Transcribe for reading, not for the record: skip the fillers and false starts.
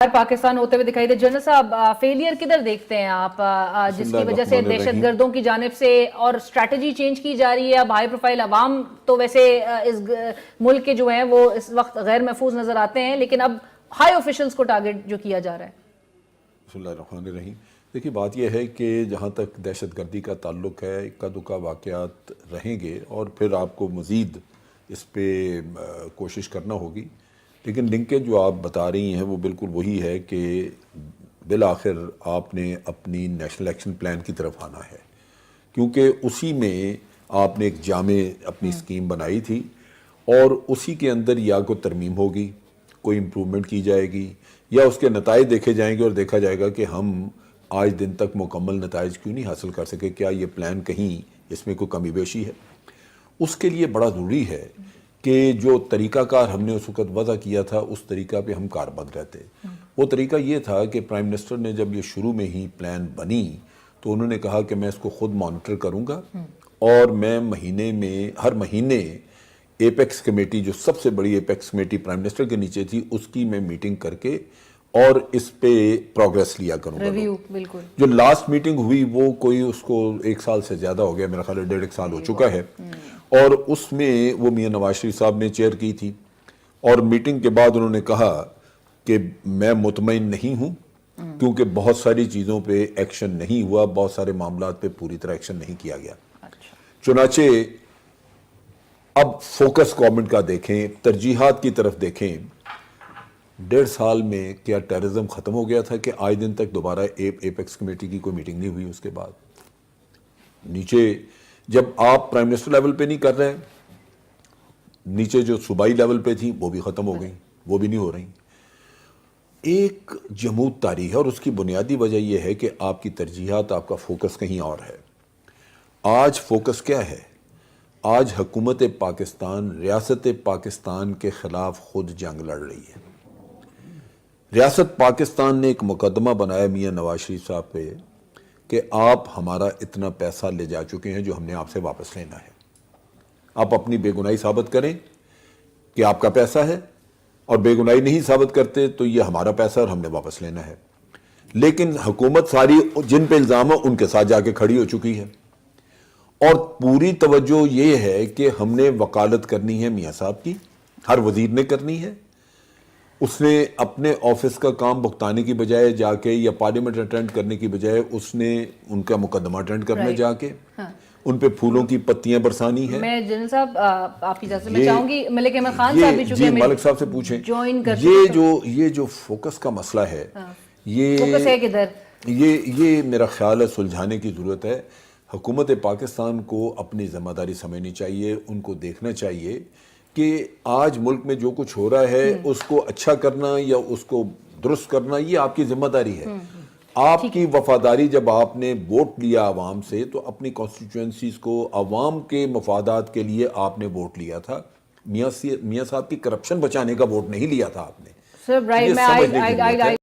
پاکستان ہوتے ہوئے دکھائی دے. جنرل صاحب فیلئر کدھر دیکھتے ہیں آپ جس کی وجہ سے دہشت گردوں کی جانب سے اور اسٹریٹجی چینج کی جا رہی ہے؟ اب ہائی پروفائل عوام تو ویسے اس ملک کے جو ہیں وہ اس وقت غیر محفوظ نظر آتے ہیں، لیکن اب ہائی آفیشلز کو ٹارگٹ جو کیا جا رہا ہے. بسم اللہ الرحمن الرحیم. دیکھیے بات یہ ہے کہ جہاں تک دہشت گردی کا تعلق ہے، اکا دکا واقعات رہیں گے اور پھر آپ کو مزید اس پہ کوشش کرنا ہوگی، لیکن لنکیج جو آپ بتا رہی ہیں وہ بالکل وہی ہے کہ بالآخر آپ نے اپنی نیشنل ایکشن پلان کی طرف آنا ہے، کیونکہ اسی میں آپ نے ایک جامع اپنی اسکیم بنائی تھی اور اسی کے اندر یا کوئی ترمیم ہوگی، کوئی امپرومنٹ کی جائے گی، یا اس کے نتائج دیکھے جائیں گے اور دیکھا جائے گا کہ ہم آج دن تک مکمل نتائج کیوں نہیں حاصل کر سکے، کیا یہ پلان کہیں اس میں کوئی کمی بیشی ہے. اس کے لیے بڑا ضروری ہے کہ جو طریقہ کار ہم نے اس وقت وضع کیا تھا اس طریقہ پہ ہم کاربند رہتے. وہ طریقہ یہ تھا کہ پرائم منسٹر نے جب یہ شروع میں ہی پلان بنی تو انہوں نے کہا کہ میں اس کو خود مانیٹر کروں گا اور میں ہر مہینے ایپیکس کمیٹی، جو سب سے بڑی ایپیکس کمیٹی پرائم منسٹر کے نیچے تھی، اس کی میں میٹنگ کر کے اور اس پہ پروگریس لیا کروں گا. ریویو بالکل. جو لاسٹ میٹنگ ہوئی وہ کوئی اس کو 1 سال سے زیادہ ہو گیا، میرا خیال ہے 1.5 سال ہو چکا ہے، اور اس میں وہ میاں نواز شریف صاحب نے چیئر کی تھی، اور میٹنگ کے بعد انہوں نے کہا کہ میں مطمئن نہیں ہوں کیونکہ بہت ساری چیزوں پہ ایکشن نہیں ہوا، بہت سارے معاملات پہ پوری طرح ایکشن نہیں کیا گیا. چنانچہ اب فوکس گورنمنٹ کا دیکھیں، ترجیحات کی طرف دیکھیں. 1.5 سال میں کیا ٹیررزم ختم ہو گیا تھا کہ آج دن تک دوبارہ ایپیکس کمیٹی کی کوئی میٹنگ نہیں ہوئی؟ اس کے بعد نیچے جب آپ پرائم منسٹر لیول پہ نہیں کر رہے، نیچے جو صوبائی لیول پہ تھی وہ بھی ختم ہو گئی، وہ بھی نہیں ہو رہی. ایک جمود تاریخ ہے اور اس کی بنیادی وجہ یہ ہے کہ آپ کی ترجیحات، آپ کا فوکس کہیں اور ہے. آج فوکس کیا ہے؟ آج حکومت پاکستان ریاست پاکستان کے خلاف خود جنگ لڑ رہی ہے. ریاست پاکستان نے ایک مقدمہ بنایا میاں نواز شریف صاحب پہ کہ آپ ہمارا اتنا پیسہ لے جا چکے ہیں جو ہم نے آپ سے واپس لینا ہے. آپ اپنی بے گناہی ثابت کریں کہ آپ کا پیسہ ہے، اور بے گناہی نہیں ثابت کرتے تو یہ ہمارا پیسہ اور ہم نے واپس لینا ہے. لیکن حکومت ساری جن پہ الزام ہے ان کے ساتھ جا کے کھڑی ہو چکی ہے، اور پوری توجہ یہ ہے کہ ہم نے وکالت کرنی ہے میاں صاحب کی، ہر وزیر نے کرنی ہے. اس نے اپنے آفس کا کام بھگتانے کی بجائے جا کے، یا پارلیمنٹ اٹینڈ کرنے کی بجائے، اس نے ان کا مقدمہ اٹینڈ کرنے جا کے ان پہ پھولوں کی پتیاں برسانی ہے. میں جنرل صاحب آپ کی اجازت میں چاہوں گی ملک احمد خان صاحب بھی جی ملک صاحب سے پوچھیں، یہ جو فوکس کا مسئلہ ہے، فوکس ہے کدھر؟ یہ میرا خیال ہے سلجھانے کی ضرورت ہے. حکومت پاکستان کو اپنی ذمہ داری سمجھنی چاہیے، ان کو دیکھنا چاہیے کہ آج ملک میں جو کچھ ہو رہا ہے اس کو اچھا کرنا یا اس کو درست کرنا یہ آپ کی ذمہ داری ہے. آپ کی وفاداری، جب آپ نے ووٹ لیا عوام سے تو اپنی کانسٹیٹوئنسیز کو، عوام کے مفادات کے لیے آپ نے ووٹ لیا تھا. میاں صاحب کی کرپشن بچانے کا ووٹ نہیں لیا تھا آپ نے. سر